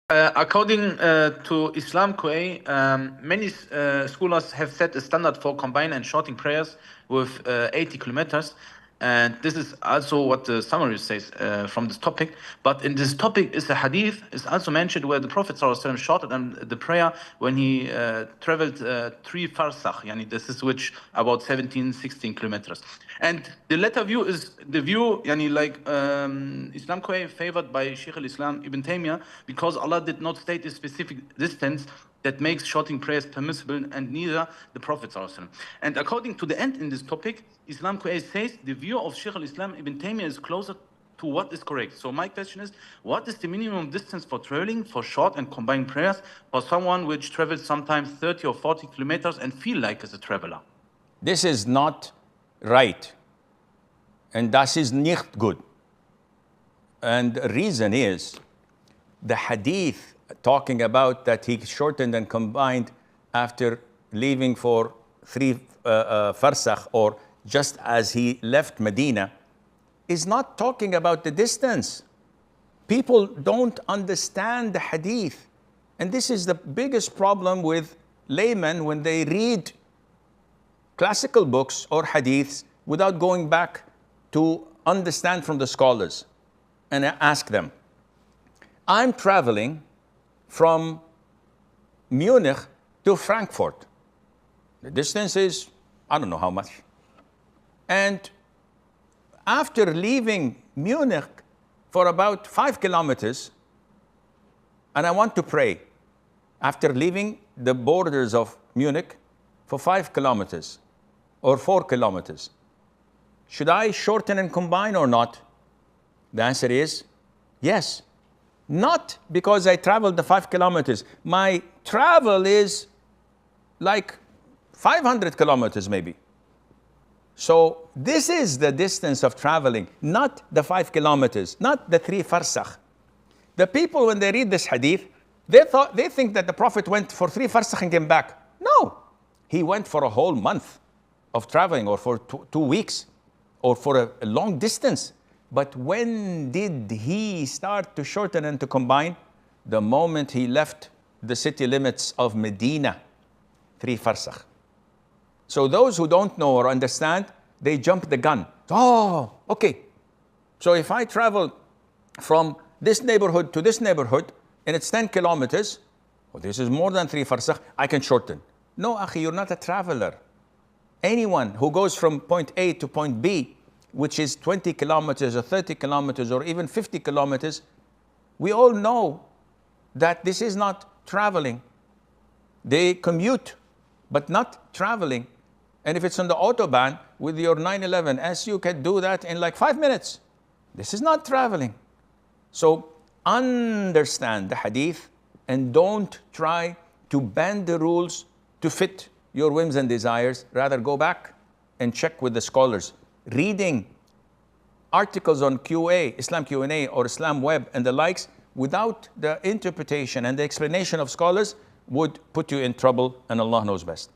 According to Islam QA, many scholars have set a standard for combined and shorting prayers with 80 kilometers. And this is also what the summary says from this topic. But in this topic is a hadith, is also mentioned where the Prophet ﷺ shorted the prayer when he traveled 3 farsakh. Yani this is which about 17, 16 kilometers. And the latter view is the view, yani like Islam favored by Shaykh al-Islam Ibn Taymiyyah, because Allah did not state a specific distance that makes shorting prayers permissible, and neither the Prophet ﷺ. And according to the end in this topic, Islam says the view of Shaykh al-Islam Ibn Taymiyyah is closer to what is correct. So my question is, what is the minimum distance for traveling for short and combined prayers for someone which travels sometimes 30 or 40 kilometers and feel like as a traveler? This is not right, and das ist nicht good. And the reason is the hadith talking about that he shortened and combined after leaving for 3 farsakh, or just as he left Medina, is not talking about the distance. People don't understand the hadith, and this is the biggest problem with laymen when they read classical books or hadiths without going back to understand from the scholars and ask them. I'm traveling from Munich to Frankfurt. The distance is, I don't know how much. And after leaving Munich for about 5 kilometers, and I want to pray, after leaving the borders of Munich for 5 kilometers or 4 kilometers, should I shorten and combine or not? The answer is yes. Not because I traveled the 5 kilometers. My travel is like 500 kilometers maybe. So this is the distance of traveling, not the 5 kilometers, not the 3 farsakh. The people, when they read this hadith, they think that the Prophet went for 3 farsakh and came back. No, he went for a whole month of traveling, or for 2 weeks, or for a long distance. But when did he start to shorten and to combine? The moment he left the city limits of Medina, 3 farsakh. So those who don't know or understand, they jump the gun. Oh, okay. So if I travel from this neighborhood to this neighborhood, and it's 10 kilometers, well, this is more than 3 farsakh, I can shorten. No, akhi, you're not a traveler. Anyone who goes from point A to point B, which is 20 kilometers or 30 kilometers or even 50 kilometers, we all know that this is not traveling. They commute, but not traveling. And if it's on the Autobahn with your 911S, you can do that in like 5 minutes. This is not traveling. So understand the hadith and don't try to bend the rules to fit your whims and desires. Rather, go back and check with the scholars. Reading articles on QA, Islam Q&A or Islam Web and the likes, without the interpretation and the explanation of scholars, would put you in trouble, and Allah knows best.